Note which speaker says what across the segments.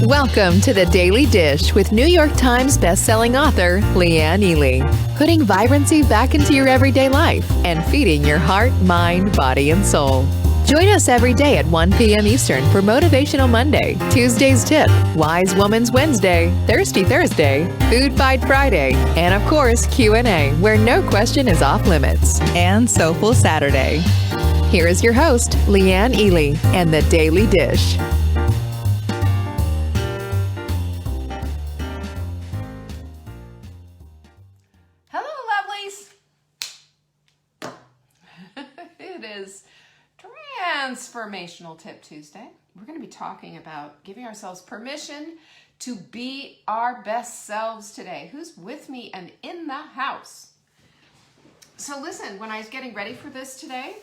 Speaker 1: Welcome to the Daily Dish with New York Times bestselling author Leanne Ely. Putting vibrancy back into your everyday life and feeding your heart, mind, body, and soul. Join us every day at 1 p.m. Eastern for Motivational Monday, Tuesday's Tip, Wise Woman's Wednesday, Thirsty Thursday, Food Fight Friday, and of course Q&A, where no question is off limits, and Soulful Saturday. Here is your host, Leanne Ely, and the Daily Dish.
Speaker 2: It is Transformational Tip Tuesday. We're going to be talking about giving ourselves permission to be our best selves today. Who's with me and in the house? So listen, when I was getting ready for this today,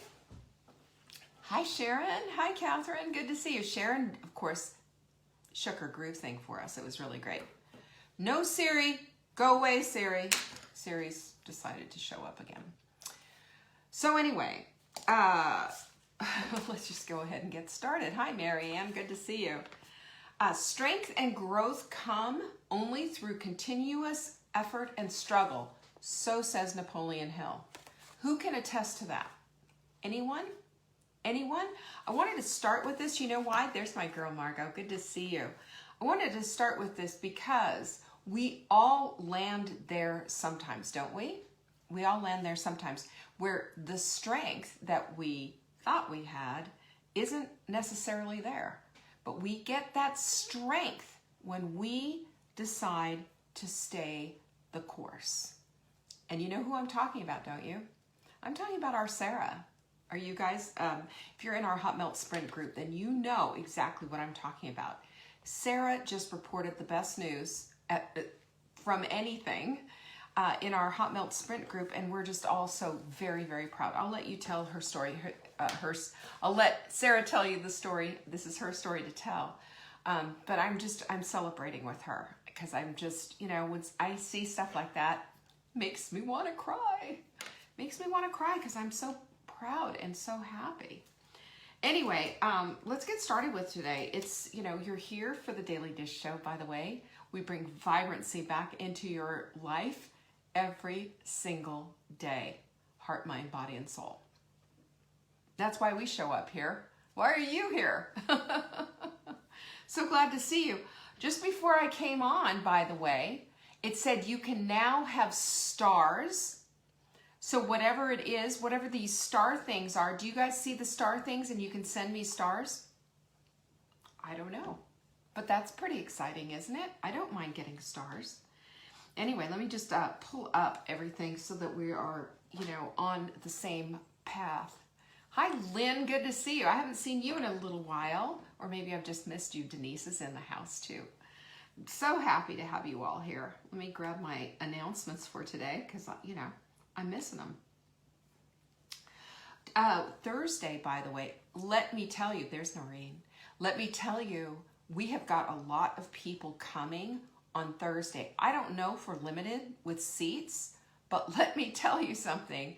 Speaker 2: hi Sharon, hi Catherine, good to see you. Sharon, of course, shook her groove thing for us. It was really great. No Siri, go away Siri. Siri's decided to show up again. So anyway, let's just go ahead and get started. Hi, Marianne. Good to see you. Strength and growth come only through continuous effort and struggle. So says Napoleon Hill. Who can attest to that? Anyone? Anyone? I wanted to start with this. You know why? There's my girl, Margot. Good to see you. I wanted to start with this because we all land there sometimes, don't we? We all land there sometimes where the strength that we thought we had isn't necessarily there. But we get that strength when we decide to stay the course. And you know who I'm talking about, don't you? I'm talking about our Sarah. Are you guys, if you're in our Hot Melt Sprint group, then you know exactly what I'm talking about. Sarah just reported the best news from anything in our Hot Melt Sprint group, and we're just all so very, very proud. I'll let you tell her story. I'll let Sarah tell you the story. This is her story to tell. But I'm celebrating with her because I'm just, you know, when I see stuff like that, makes me want to cry. Makes me want to cry because I'm so proud and so happy. Anyway, let's get started with today. It's, you know, you're here for the Daily Dish Show, by the way. We bring vibrancy back into your life every single day. Heart, mind, body, and soul. That's why we show up here. Why are you here? So glad to see you. Just before I came on, by the way, it said you can now have stars. So whatever it is, whatever these star things are, do you guys see the star things and you can send me stars? I don't know. But that's pretty exciting, isn't it? I don't mind getting stars. Anyway, let me just pull up everything so that we are, you know, on the same path. Hi, Lynn. Good to see you. I haven't seen you in a little while, or maybe I've just missed you. Denise is in the house too. I'm so happy to have you all here. Let me grab my announcements for today because, you know, I'm missing them. Thursday, by the way, let me tell you, there's Noreen. Let me tell you, we have got a lot of people coming on Thursday. I don't know if we're limited with seats, but let me tell you something.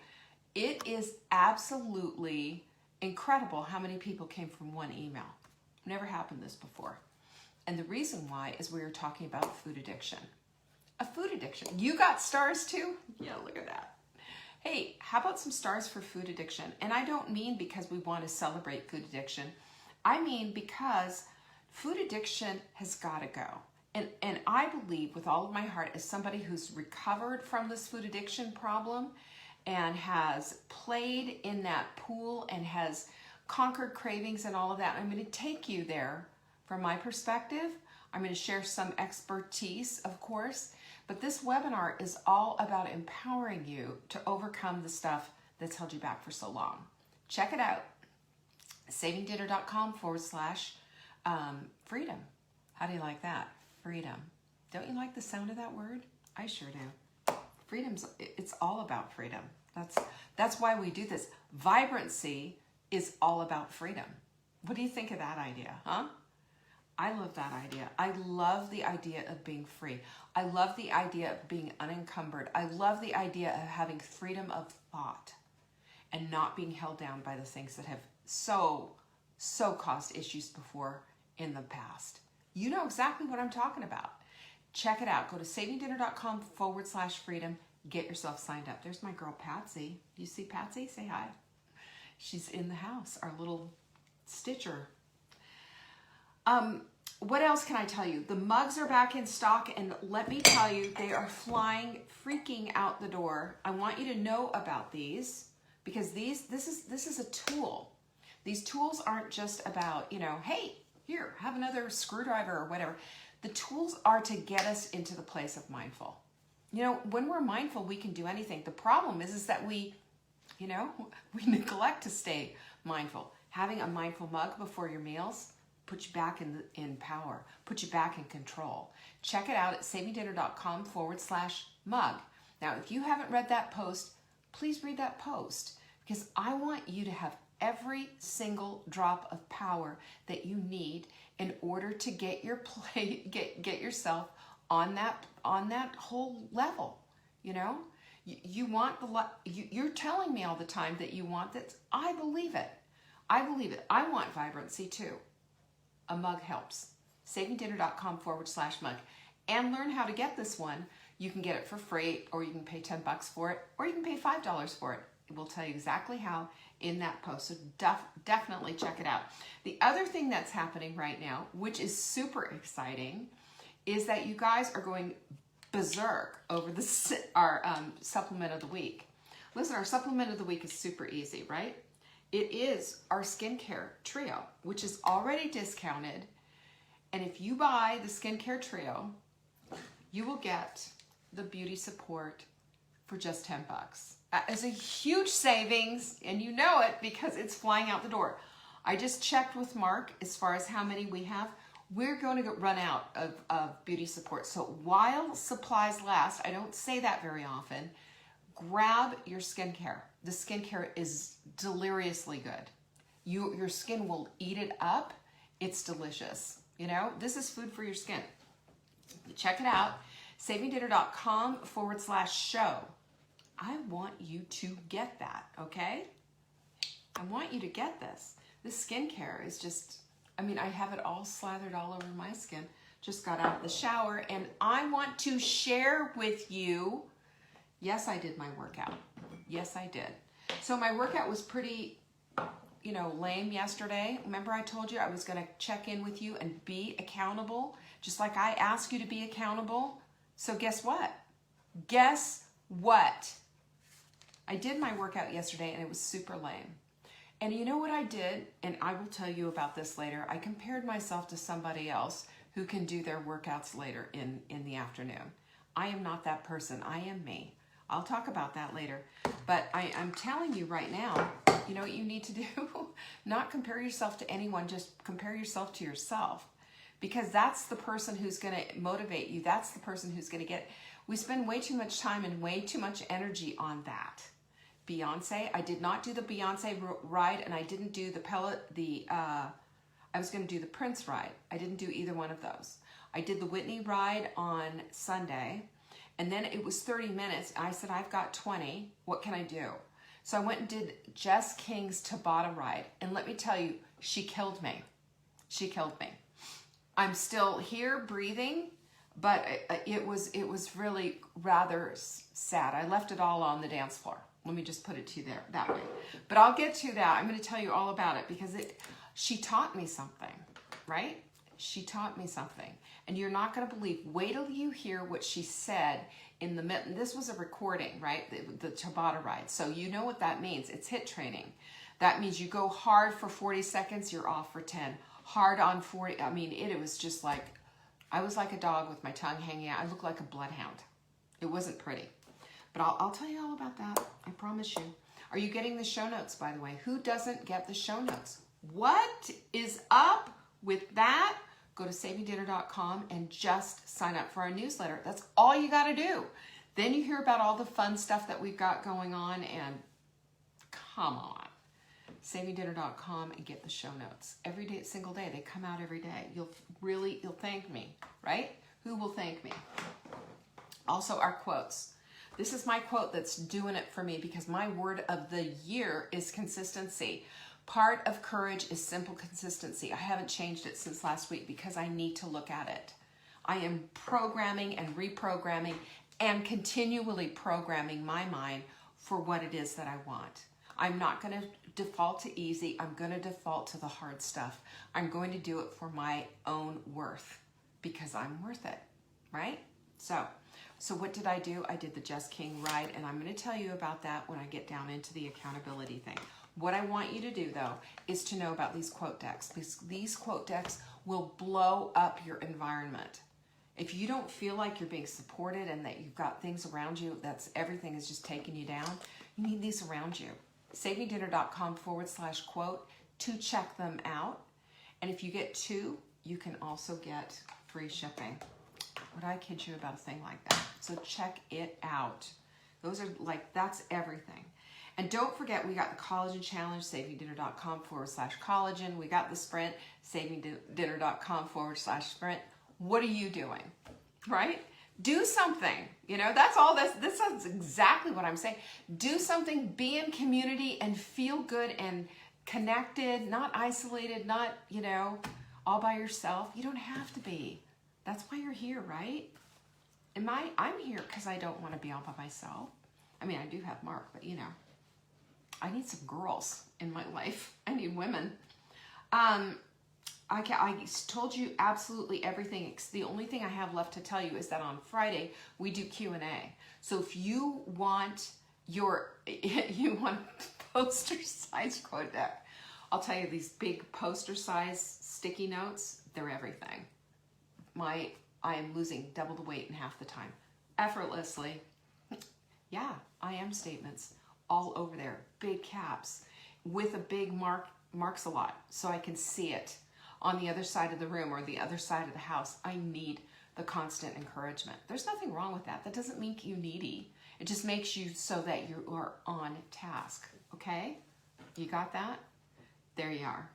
Speaker 2: It is absolutely incredible how many people came from one email. Never happened this before. And the reason why is we were talking about food addiction. A food addiction. You got stars too? Yeah, look at that. Hey, how about some stars for food addiction? And I don't mean because we want to celebrate food addiction. I mean because food addiction has got to go. And I believe with all of my heart, as somebody who's recovered from this food addiction problem and has played in that pool and has conquered cravings and all of that, I'm going to take you there from my perspective. I'm going to share some expertise, of course, but this webinar is all about empowering you to overcome the stuff that's held you back for so long. Check it out, savingdinner.com/freedom. How do you like that? Freedom. Don't you like the sound of that word? I sure do. Freedom's, it's all about freedom. That's why we do this. Vibrancy is all about freedom. What do you think of that idea, huh? I love that idea. I love the idea of being free. I love the idea of being unencumbered. I love the idea of having freedom of thought and not being held down by the things that have so caused issues before in the past. You know exactly what I'm talking about. Check it out. Go to savingdinner.com/freedom. Get yourself signed up. There's my girl, Patsy. You see Patsy? Say hi. She's in the house, our little stitcher. What else can I tell you? The mugs are back in stock, and let me tell you, they are flying, freaking out the door. I want you to know about these because this is a tool. These tools aren't just about, hey, here, have another screwdriver or whatever. The tools are to get us into the place of mindful. When we're mindful, we can do anything. The problem is that we neglect to stay mindful. Having a mindful mug before your meals puts you back in power, puts you back in control. Check it out at savingdinner.com/mug. Now, if you haven't read that post, please read that post because I want you to have every single drop of power that you need in order to get your get yourself on that whole level. You want you're telling me all the time that you want that. I believe it. I want vibrancy too. A mug helps. savingdinner.com/mug. And learn how to get this one. You can get it for free, or you can pay $10 for it, or you can pay $5 for it. We'll tell you exactly how in that post, so definitely check it out. The other thing that's happening right now, which is super exciting, is that you guys are going berserk over our supplement of the week. Listen, our supplement of the week is super easy, right? It is our skincare trio, which is already discounted. And if you buy the skincare trio, you will get the beauty support for just $10. It's a huge savings, and you know it because it's flying out the door. I just checked with Mark as far as how many we have. We're going to run out of beauty support. So while supplies last, I don't say that very often, grab your skincare. The skincare is deliriously good. Your skin will eat it up. It's delicious. This is food for your skin. Check it out. savingdinner.com/show. I want you to get that, okay? I want you to get this. This skincare is just, I have it all slathered all over my skin. Just got out of the shower, and I want to share with you. Yes, I did my workout. Yes, I did. So my workout was pretty, lame yesterday. Remember I told you I was going to check in with you and be accountable, just like I ask you to be accountable. So guess what? I did my workout yesterday, and it was super lame. And you know what I did? And I will tell you about this later. I compared myself to somebody else who can do their workouts later in the afternoon. I am not that person. I am me. I'll talk about that later. But I'm telling you right now, you know what you need to do? Not compare yourself to anyone, just compare yourself to yourself. Because that's the person who's going to motivate you. That's the person who's going to get... We spend way too much time and way too much energy on that. Beyonce, I did not do the Beyonce ride, and I didn't do I was going to do the Prince ride. I didn't do either one of those. I did the Whitney ride on Sunday, and then it was 30 minutes. I said, I've got 20. What can I do? So I went and did Jess King's Tabata ride, and let me tell you, she killed me. She killed me. I'm still here breathing, but it was really rather sad. I left it all on the dance floor. Let me just put it to you there that way. But I'll get to that. I'm going to tell you all about it because she taught me something, right? She taught me something. And you're not going to believe. Wait till you hear what she said in the middle. This was a recording, right? The Tabata ride. So you know what that means. It's HIIT training. That means you go hard for 40 seconds, you're off for 10. Hard on 40. It was just like, I was like a dog with my tongue hanging out. I looked like a bloodhound. It wasn't pretty. But I'll tell you all about that. I promise you. Are you getting the show notes, by the way? Who doesn't get the show notes? What is up with that? Go to savingdinner.com and just sign up for our newsletter. That's all you got to do. Then you hear about all the fun stuff that we've got going on, and come on. savingdinner.com and get the show notes. Every day, single day. They come out every day. You'll thank me, right? Who will thank me? Also, our quotes. This is my quote that's doing it for me because my word of the year is consistency. Part of courage is simple consistency. I haven't changed it since last week because I need to look at it. I am programming and reprogramming and continually programming my mind for what it is that I want. I'm not going to default to easy. I'm going to default to the hard stuff. I'm going to do it for my own worth because I'm worth it, right? So what did I do? I did the Just King ride, and I'm going to tell you about that when I get down into the accountability thing. What I want you to do, though, is to know about these quote decks, because these quote decks will blow up your environment. If you don't feel like you're being supported and that you've got things around you, that's everything is just taking you down, you need these around you. SavingDinner.com/quote to check them out. And if you get 2, you can also get free shipping. Would I kid you about a thing like that? So check it out. Those are like, that's everything. And don't forget, we got the collagen challenge, SavingDinner.com/collagen. We got the sprint, SavingDinner.com/sprint. What are you doing, right? Do something, you know, that's all this is exactly what I'm saying. Do something, be in community and feel good and connected, not isolated, not, you know, all by yourself. You don't have to be. That's why you're here, right? I'm here because I don't want to be all by myself. I mean, I do have Mark, but you know, I need some girls in my life. I need women. I told you absolutely everything. The only thing I have left to tell you is that on Friday we do Q&A. So if you want you want poster size quote deck, I'll tell you, these big poster size sticky notes, they're everything. I am losing double the weight in half the time, effortlessly. Yeah, I am statements all over there, big caps with a big marks a lot, so I can see it on the other side of the room or the other side of the house. I need the constant encouragement. There's nothing wrong with that. That doesn't make you needy. It just makes you so that you are on task, okay? You got that? There you are.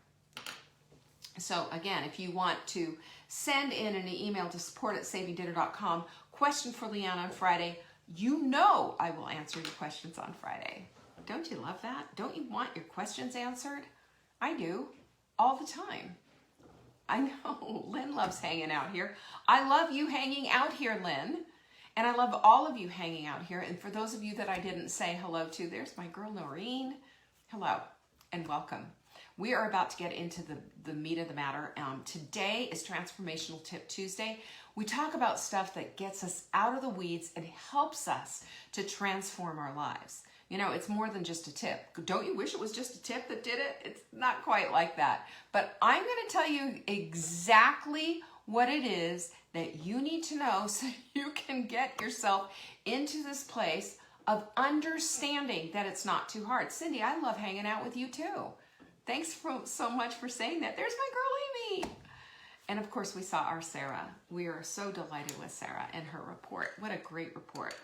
Speaker 2: So again, if you want to send in an email to support@savingdinner.com, question for Leanne on Friday, you know I will answer your questions on Friday. Don't you love that? Don't you want your questions answered? I do, all the time. I know, Lynn loves hanging out here. I love you hanging out here, Lynn. And I love all of you hanging out here. And for those of you that I didn't say hello to, there's my girl Noreen. Hello and welcome. We are about to get into the meat of the matter. Today is Transformational Tip Tuesday. We talk about stuff that gets us out of the weeds and helps us to transform our lives. You know, it's more than just a tip. Don't you wish it was just a tip that did it? It's not quite like that. But I'm going to tell you exactly what it is that you need to know so you can get yourself into this place of understanding that it's not too hard. Cindy, I love hanging out with you too. Thanks so much for saying that. There's my girl Amy. And of course, we saw our Sarah. We are so delighted with Sarah and her report. What a great report.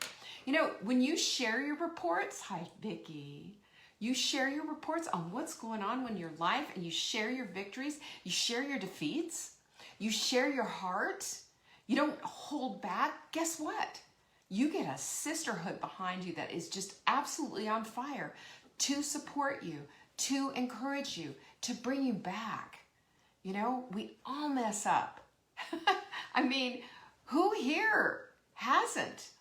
Speaker 2: You know, when you share your reports, hi Vicki, you share your reports on what's going on in your life, and you share your victories, you share your defeats, you share your heart, you don't hold back, guess what? You get a sisterhood behind you that is just absolutely on fire to support you, to encourage you, to bring you back. You know, we all mess up. I mean, who here hasn't?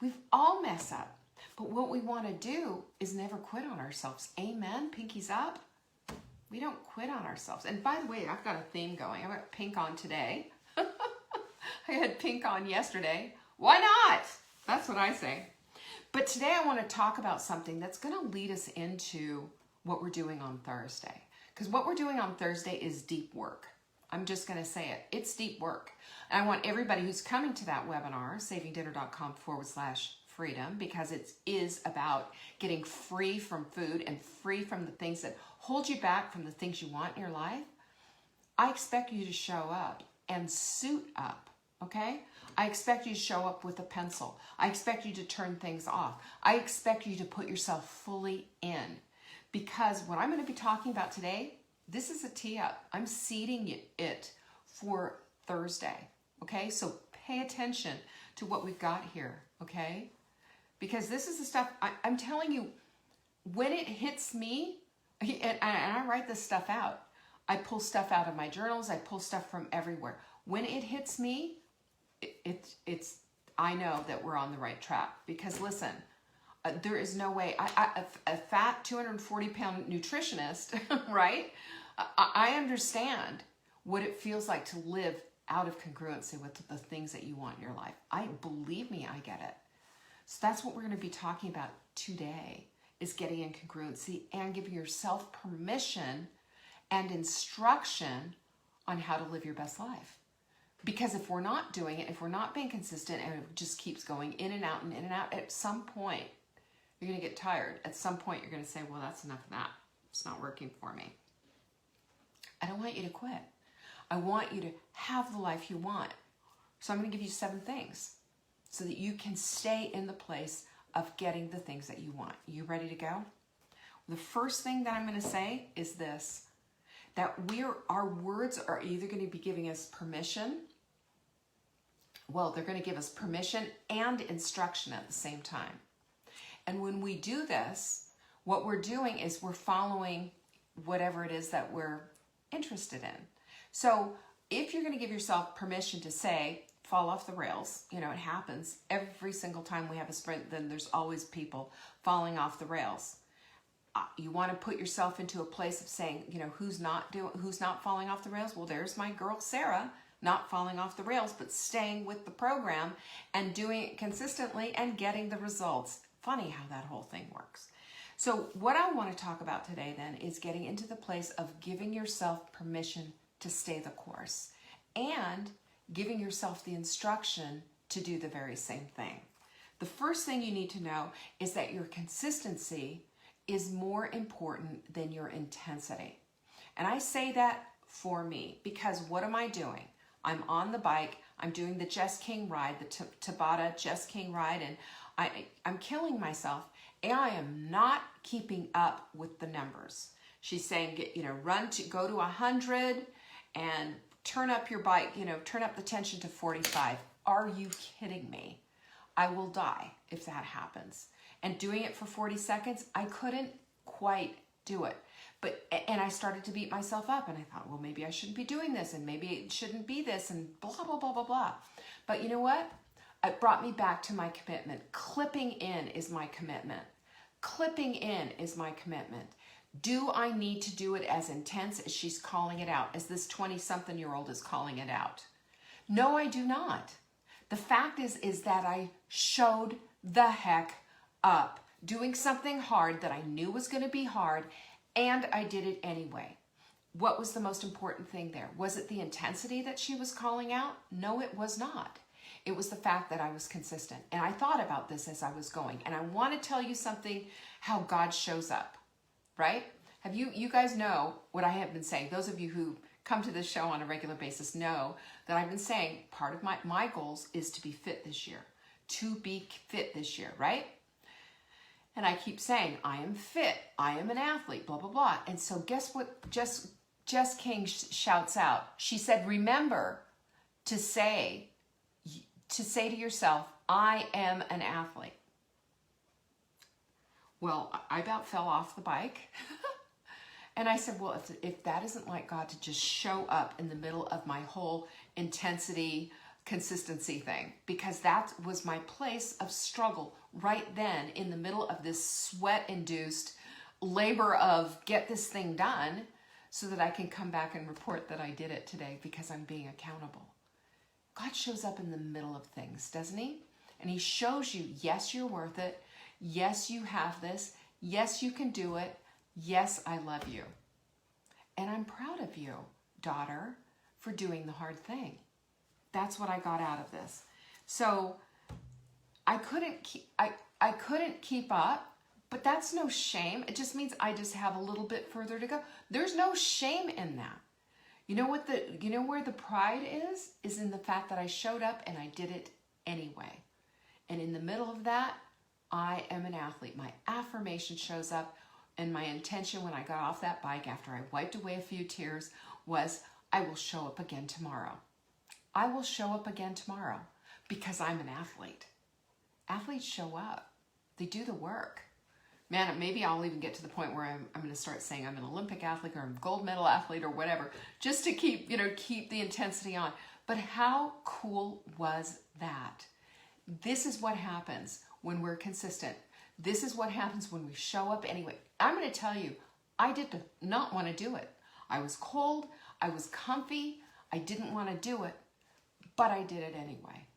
Speaker 2: We've all messed up. But what we want to do is never quit on ourselves. Amen? Pinkies up. We don't quit on ourselves. And by the way, I've got a theme going. I've got pink on today. I had pink on yesterday. Why not? That's what I say. But today I want to talk about something that's going to lead us into what we're doing on Thursday. Because what we're doing on Thursday is deep work. I'm just going to say it. It's deep work. And I want everybody who's coming to that webinar, savingdinner.com/freedom, because it is about getting free from food and free from the things that hold you back from the things you want in your life. I expect you to show up and suit up, okay? I expect you to show up with a pencil. I expect you to turn things off. I expect you to put yourself fully in. Because what I'm going to be talking about today, this is a tee up. I'm seeding it for Thursday, okay? So pay attention to what we've got here, okay? Because this is the stuff, I'm telling you, when it hits me, And I write this stuff out. I pull stuff out of my journals. I pull stuff from everywhere. When it hits me, it's I know that we're on the right track. Because listen, there is no way. A fat 240-pound nutritionist, right? I understand what it feels like to live out of congruency with the things that you want in your life. Believe me, I get it. So that's what we're going to be talking about today, is getting in congruency and giving yourself permission and instruction on how to live your best life. Because if we're not doing it, if we're not being consistent, and it just keeps going in and out and in and out, at some point, you're going to get tired. At some point, you're going to say, well, that's enough of that. It's not working for me. I don't want you to quit. I want you to have the life you want. So I'm going to give you 7 things so that you can stay in the place of getting the things that you want. You ready to go? The first thing that I'm going to say is this, that our words are either going to be giving us permission. Well, they're going to give us permission and instruction at the same time. And when we do this, what we're doing is we're following whatever it is that we're interested in. So if you're going to give yourself permission to say, fall off the rails, it happens every single time we have a sprint, then there's always people falling off the rails. You want to put yourself into a place of saying, who's not falling off the rails? Well, there's my girl, Sarah, not falling off the rails, but staying with the program and doing it consistently and getting the results. Funny how that whole thing works. So what I want to talk about today then is getting into the place of giving yourself permission to stay the course and giving yourself the instruction to do the very same thing. The first thing you need to know is that your consistency is more important than your intensity. And I say that for me because what am I doing? I'm on the bike, I'm doing the Jess King ride, the Tabata Jess King ride, and I'm killing myself, and I am not keeping up with the numbers. She's saying, go to 100 and turn up your bike, turn up the tension to 45. Are you kidding me? I will die if that happens. And doing it for 40 seconds, I couldn't quite do it. And I started to beat myself up, and I thought, well, maybe I shouldn't be doing this, and maybe it shouldn't be this, and blah, blah, blah, blah, blah. But you know what? It brought me back to my commitment. Clipping in is my commitment. Clipping in is my commitment. Do I need to do it as intense as she's calling it out, as this 20-something-year-old is calling it out? No, I do not. The fact is that I showed the heck up, doing something hard that I knew was going to be hard, and I did it anyway. What was the most important thing there? Was it the intensity that she was calling out? No, it was not. It was the fact that I was consistent. And I thought about this as I was going. And I want to tell you something, how God shows up, right? You guys know what I have been saying. Those of you who come to this show on a regular basis know that I've been saying part of my goals is to be fit this year. To be fit this year, right? And I keep saying, I am fit, I am an athlete, blah, blah, blah. And so guess what Jess King shouts out? She said, remember to say to yourself, I am an athlete. Well, I about fell off the bike. And I said, well, if that isn't like God to just show up in the middle of my whole intensity, consistency thing, because that was my place of struggle right then in the middle of this sweat-induced labor of get this thing done so that I can come back and report that I did it today because I'm being accountable. God shows up in the middle of things, doesn't he? And he shows you, yes, you're worth it. Yes, you have this. Yes, you can do it. Yes, I love you. And I'm proud of you, daughter, for doing the hard thing. That's what I got out of this. So I couldn't keep up, but that's no shame. It just means I just have a little bit further to go. There's no shame in that. You know where the pride is in the fact that I showed up and I did it anyway. And in the middle of that, I am an athlete. My affirmation shows up, and my intention when I got off that bike after I wiped away a few tears was, I will show up again tomorrow. I will show up again tomorrow because I'm an athlete. Athletes show up. They do the work. Man, maybe I'll even get to the point where I'm going to start saying I'm an Olympic athlete or I'm a gold medal athlete or whatever, just to keep the intensity on. But how cool was that? This is what happens when we're consistent. This is what happens when we show up anyway. I'm going to tell you, I did not want to do it. I was cold, I was comfy, I didn't want to do it, but I did it anyway.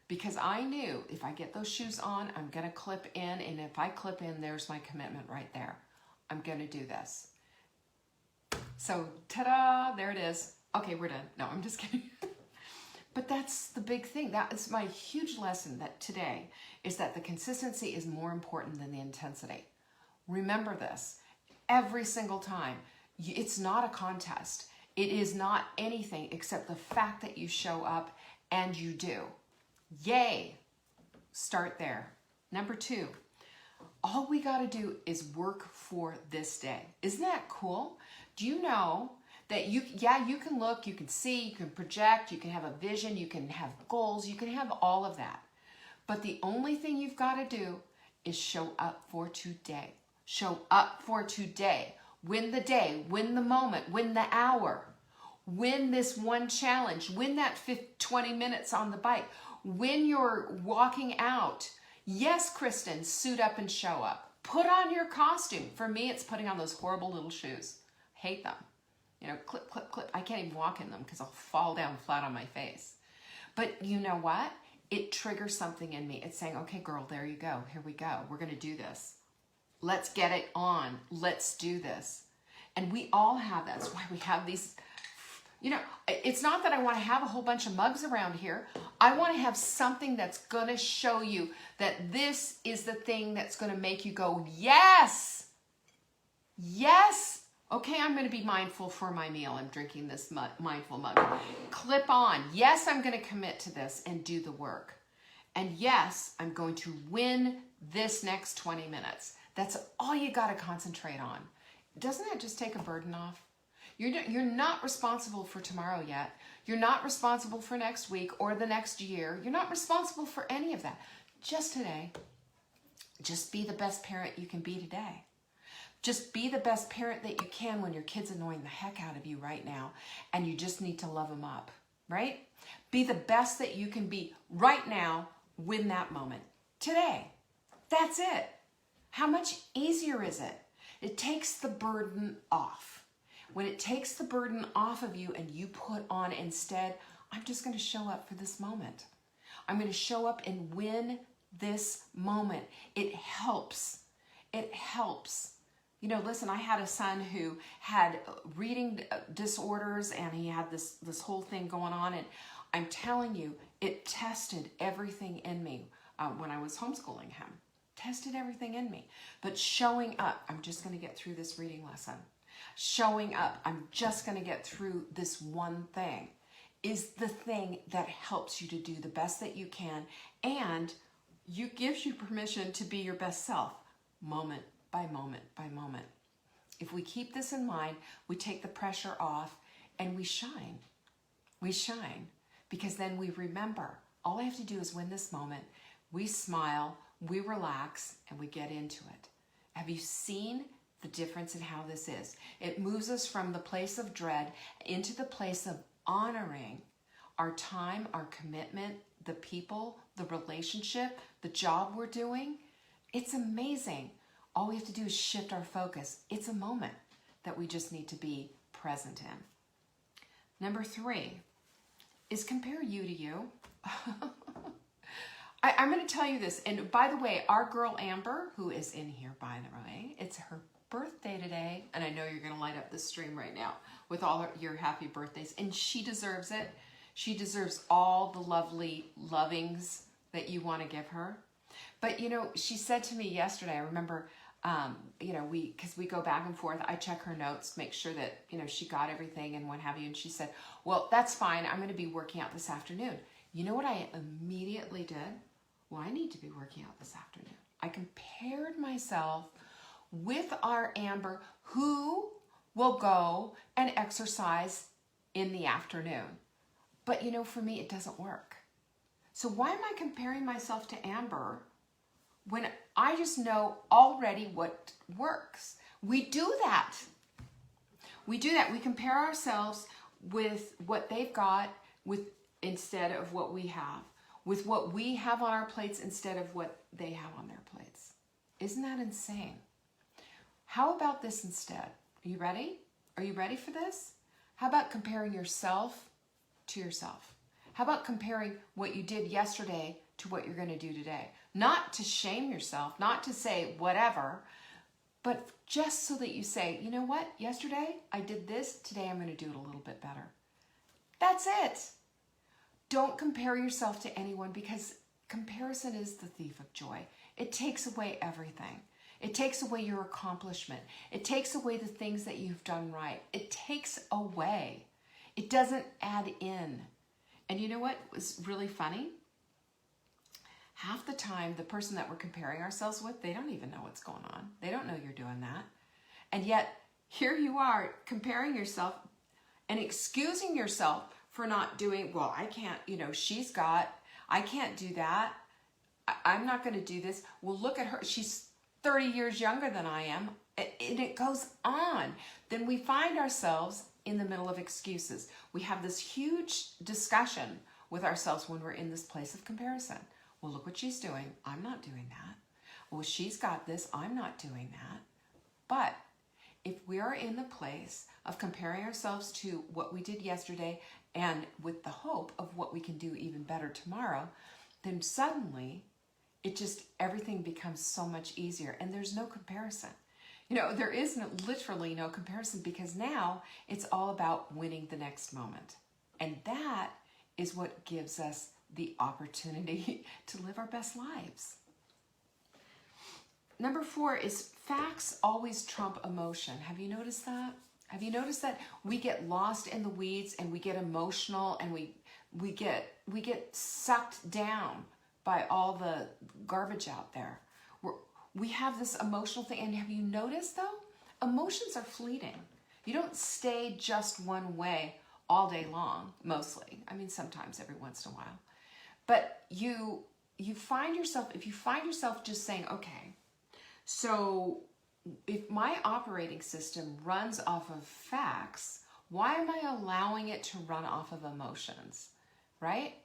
Speaker 2: Because I knew if I get those shoes on, I'm going to clip in, and if I clip in, there's my commitment right there. I'm going to do this. So, ta-da, there it is. Okay, we're done. No, I'm just kidding. But that's the big thing. That is my huge lesson that today is that the consistency is more important than the intensity. Remember this every single time. It's not a contest. It is not anything except the fact that you show up and you do. Yay! Start there. Number 2, all we got to do is work for this day. Isn't that cool? Do you know that you can look, you can see, you can project, you can have a vision, you can have goals, you can have all of that. But the only thing you've got to do is show up for today. Show up for today. Win the day, win the moment, win the hour. Win this one challenge. Win that 20 minutes on the bike. When you're walking out, yes, Kristen, suit up and show up. Put on your costume. For me, it's putting on those horrible little shoes. Hate them. Clip, clip, clip. I can't even walk in them because I'll fall down flat on my face. But you know what? It triggers something in me. It's saying, okay, girl, there you go. Here we go. We're going to do this. Let's get it on. Let's do this. And we all have that. That's why we have these. It's not that I want to have a whole bunch of mugs around here. I want to have something that's going to show you that this is the thing that's going to make you go, yes, yes. Okay, I'm going to be mindful for my meal. I'm drinking this mindful mug. Clip on. Yes, I'm going to commit to this and do the work. And yes, I'm going to win this next 20 minutes. That's all you got to concentrate on. Doesn't that just take a burden off? You're not responsible for tomorrow yet. You're not responsible for next week or the next year. You're not responsible for any of that. Just today. Just be the best parent you can be today. Just be the best parent that you can when your kid's annoying the heck out of you right now and you just need to love them up, right? Be the best that you can be right now. Win that moment. Today. That's it. How much easier is it? It takes the burden off. When it takes the burden off of you and you put on instead, I'm just going to show up for this moment. I'm going to show up and win this moment. It helps. It helps. Listen, I had a son who had reading disorders and he had this whole thing going on. And I'm telling you, it tested everything in me when I was homeschooling him. Tested everything in me. But showing up, I'm just going to get through this reading lesson. Showing up, I'm just going to get through this one thing, is the thing that helps you to do the best that you can, and gives you permission to be your best self, moment by moment by moment. If we keep this in mind, we take the pressure off and we shine. We shine because then we remember, all I have to do is win this moment. We smile, we relax, and we get into it. Have you seen the difference in how this is? It moves us from the place of dread into the place of honoring our time, our commitment, the people, the relationship, the job we're doing. It's amazing. All we have to do is shift our focus. It's a moment that we just need to be present in. Number 3 is compare you to you. I'm going to tell you this. And by the way, our girl Amber, who is in here, by the way, it's her birthday today. And I know you're going to light up the stream right now with all your happy birthdays. And she deserves it. She deserves all the lovely lovings that you want to give her. But, she said to me yesterday, I remember, because we go back and forth, I check her notes, make sure that, she got everything and what have you. And she said, well, that's fine. I'm going to be working out this afternoon. You know what I immediately did? Well, I need to be working out this afternoon. I compared myself with our Amber, who will go and exercise in the afternoon. But, for me, it doesn't work. So why am I comparing myself to Amber when I just know already what works. We do that. We do that. We compare ourselves with what they've got instead of what we have, with what we have on our plates instead of what they have on their plates. Isn't that insane? How about this instead? Are you ready? Are you ready for this? How about comparing yourself to yourself? How about comparing what you did yesterday to what you're going to do today? Not to shame yourself, not to say whatever, but just so that you say, you know what? Yesterday I did this. Today I'm going to do it a little bit better. That's it. Don't compare yourself to anyone, because comparison is the thief of joy. It takes away everything. It takes away your accomplishment. It takes away the things that you've done right. It takes away. It doesn't add in. And you know what was really funny? Half the time, the person that we're comparing ourselves with, they don't even know what's going on. They don't know you're doing that. And yet, here you are comparing yourself and excusing yourself for not doing, well, I can't, I can't do that. I'm not going to do this. Well, look at her. She's 30 years younger than I am. And it goes on. Then we find ourselves in the middle of excuses. We have this huge discussion with ourselves when we're in this place of comparison. Well, look what she's doing. I'm not doing that. Well, she's got this. I'm not doing that. But if we are in the place of comparing ourselves to what we did yesterday and with the hope of what we can do even better tomorrow, then suddenly everything becomes so much easier, and there's no comparison. There is literally no comparison, because now it's all about winning the next moment. And that is what gives us the opportunity to live our best lives. Number 4 is facts always trump emotion. Have you noticed that? Have you noticed that we get lost in the weeds and we get emotional and we get sucked down by all the garbage out there? We have this emotional thing. And have you noticed, though? Emotions are fleeting. You don't stay just one way all day long, mostly. I mean, sometimes, every once in a while. But you find yourself, if you find yourself just saying, okay, so if my operating system runs off of facts, why am I allowing it to run off of emotions, right?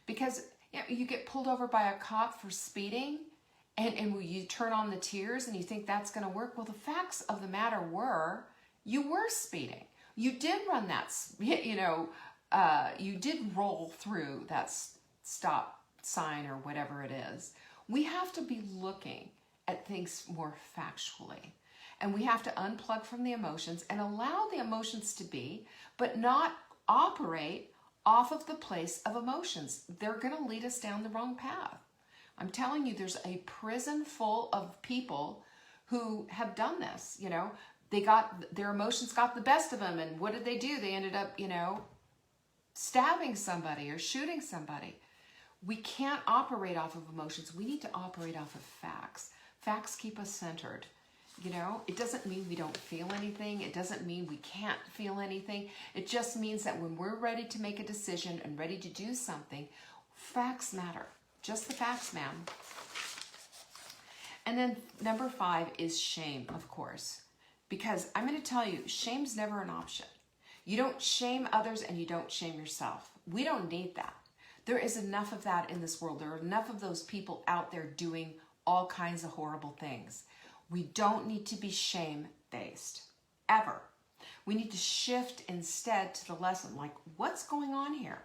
Speaker 2: Because you get pulled over by a cop for speeding, and you turn on the tears and you think that's going to work. Well, the facts of the matter were, you were speeding. You did run that, you did roll through that stop sign or whatever it is. We have to be looking at things more factually. And we have to unplug from the emotions and allow the emotions to be, but not operate off of the place of emotions. They're going to lead us down the wrong path. I'm telling you, there's a prison full of people who have done this. Their emotions got the best of them, and what did they do? They ended up, stabbing somebody or shooting somebody. We can't operate off of emotions. We need to operate off of facts. Facts keep us centered. It doesn't mean we don't feel anything. It doesn't mean we can't feel anything. It just means that when we're ready to make a decision and ready to do something, facts matter. Just the facts, ma'am. And then number 5 is shame, of course. Because I'm going to tell you, shame's never an option. You don't shame others and you don't shame yourself. We don't need that. There is enough of that in this world. There are enough of those people out there doing all kinds of horrible things. We don't need to be shame-based, ever. We need to shift instead to the lesson, like, what's going on here?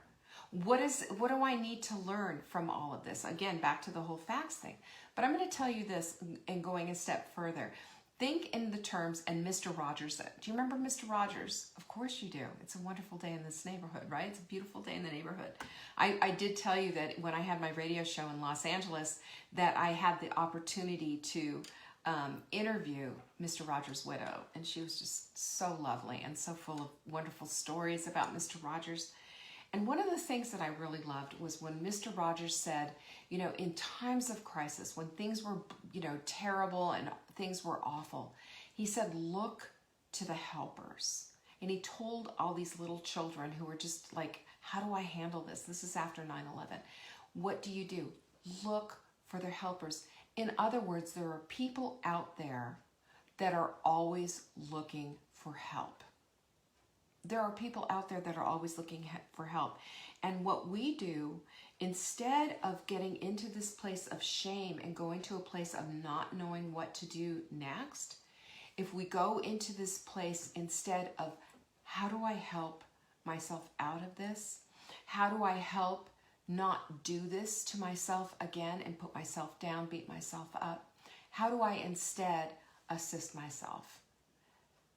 Speaker 2: What do I need to learn from all of this? Again, back to the whole facts thing. But I'm going to tell you this, and going a step further. Think in the terms, and Mr. Rogers. Do you remember Mr. Rogers? Of course you do. It's a wonderful day in this neighborhood, right? It's a beautiful day in the neighborhood. I did tell you that when I had my radio show in Los Angeles, that I had the opportunity to interview Mr. Rogers' widow. And she was just so lovely and so full of wonderful stories about Mr. Rogers. And one of the things that I really loved was when Mr. Rogers said, in times of crisis, when things were, terrible and things were awful, he said, look to the helpers. And he told all these little children who were just like, how do I handle this? This is after 9/11. What do? Look for their helpers. In other words, there are people out there that are always looking for help. There are people out there that are always looking for help. And what we do, instead of getting into this place of shame and going to a place of not knowing what to do next, if we go into this place instead of, how do I help myself out of this? How do I help not do this to myself again and put myself down, beat myself up? How do I instead assist myself?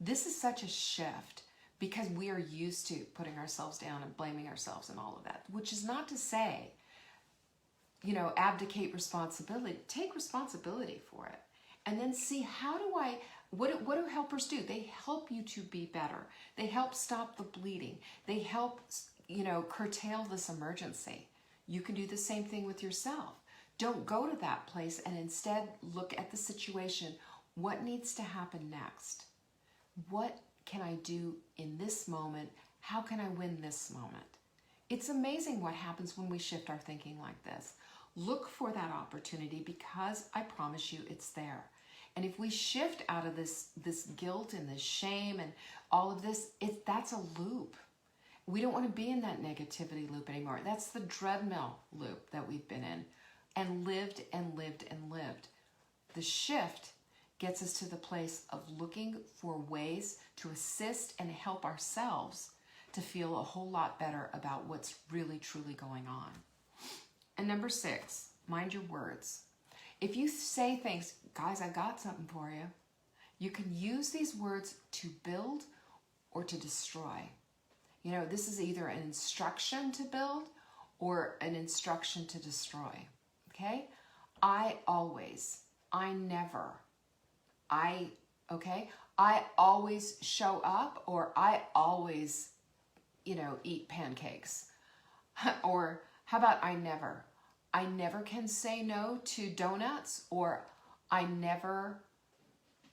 Speaker 2: This is such a shift because we are used to putting ourselves down and blaming ourselves and all of that, which is not to say, abdicate responsibility. Take responsibility for it. And then see, what do helpers do? They help you to be better. They help stop the bleeding. They help, curtail this emergency. You can do the same thing with yourself. Don't go to that place and instead look at the situation. What needs to happen next? What can I do in this moment? How can I win this moment? It's amazing what happens when we shift our thinking like this. Look for that opportunity because I promise you it's there. And if we shift out of this guilt and this shame and all of this, that's a loop. We don't want to be in that negativity loop anymore. That's the treadmill loop that we've been in and lived and lived and lived. The shift gets us to the place of looking for ways to assist and help ourselves to feel a whole lot better about what's really, truly going on. And number 6, mind your words. If you say things, guys, I got something for you, you can use these words to build or to destroy. This is either an instruction to build or an instruction to destroy. Okay? I always, I never, I always show up, or I always, eat pancakes. Or how about I never can say no to donuts, or I never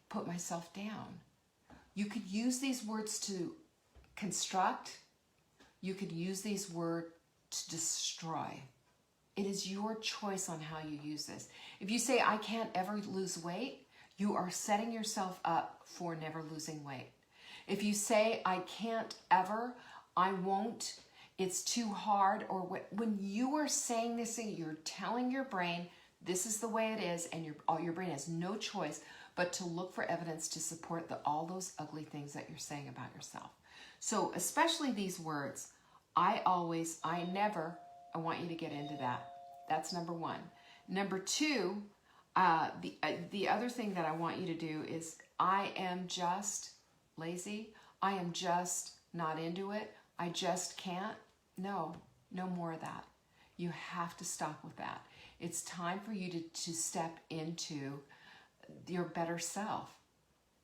Speaker 2: put myself down. You could use these words to construct. You could use these words to destroy. It is your choice on how you use this. If you say, I can't ever lose weight, you are setting yourself up for never losing weight. If you say, I can't ever, I won't, it's too hard, or when you are saying this thing, you're telling your brain, this is the way it is, and your brain has no choice but to look for evidence to support all those ugly things that you're saying about yourself. So especially these words, I always, I never, I want you to get into that. That's number 1. Number 2, the other thing that I want you to do is, I am just lazy. I am just not into it. I just can't. No more of that. You have to stop with that. It's time for you to step into your better self.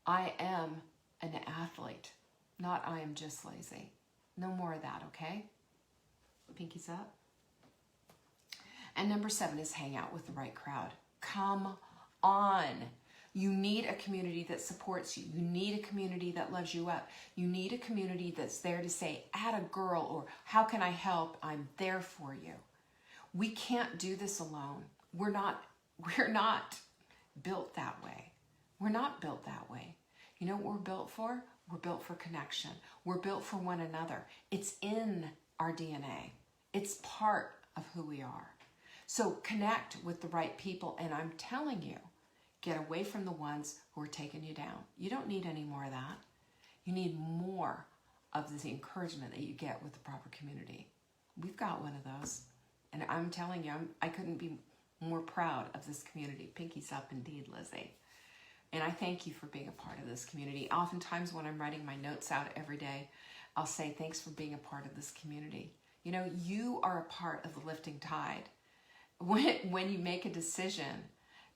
Speaker 2: I am an athlete, not I am just lazy. No more of that, okay? Pinkies up. And number 7 is hang out with the right crowd. Come on. You need a community that supports you. You need a community that loves you up. You need a community that's there to say, atta girl, or how can I help? I'm there for you. We can't do this alone. We're not built that way. We're not built that way. You know what we're built for? We're built for connection. We're built for one another. It's in our DNA. It's part of who we are. So connect with the right people, and I'm telling you, get away from the ones who are taking you down. You don't need any more of that. You need more of the encouragement that you get with the proper community. We've got one of those. And I'm telling you, I couldn't be more proud of this community. Pinkies up indeed, Lizzie. And I thank you for being a part of this community. Oftentimes when I'm writing my notes out every day, I'll say, thanks for being a part of this community. You know, you are a part of the lifting tide. When you make a decision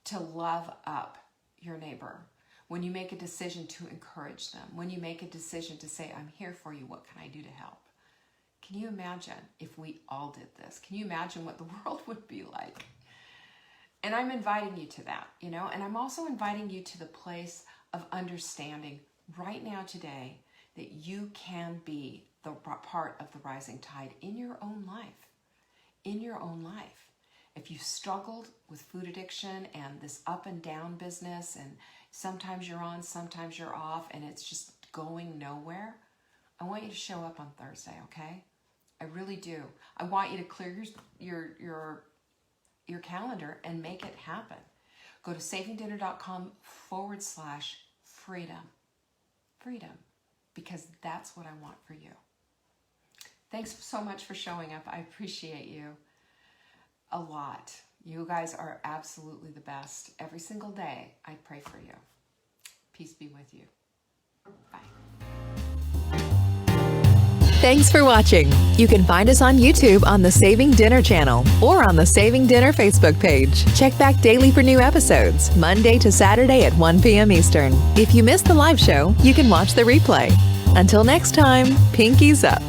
Speaker 2: to love up your neighbor, when you make a decision to encourage them, when you make a decision to say, I'm here for you, what can I do to help? Can you imagine if we all did this? Can you imagine what the world would be like? And I'm inviting you to that, you know, and I'm also inviting you to the place of understanding right now today that you can be the part of the rising tide in your own life, If you struggled with food addiction and this up and down business, and sometimes you're on, sometimes you're off, and it's just going nowhere, I want you to show up on Thursday, okay? I really do. I want you to clear your calendar and make it happen. Go to savingdinner.com/freedom. Freedom. Because that's what I want for you. Thanks so much for showing up. I appreciate you a lot. You guys are absolutely the best. Every single day, I pray for you. Peace be with you. Bye.
Speaker 1: Thanks for watching. You can find us on YouTube on the Saving Dinner channel or on the Saving Dinner Facebook page. Check back daily for new episodes, Monday to Saturday at 1 p.m. Eastern. If you missed the live show, you can watch the replay. Until next time, pinkies up.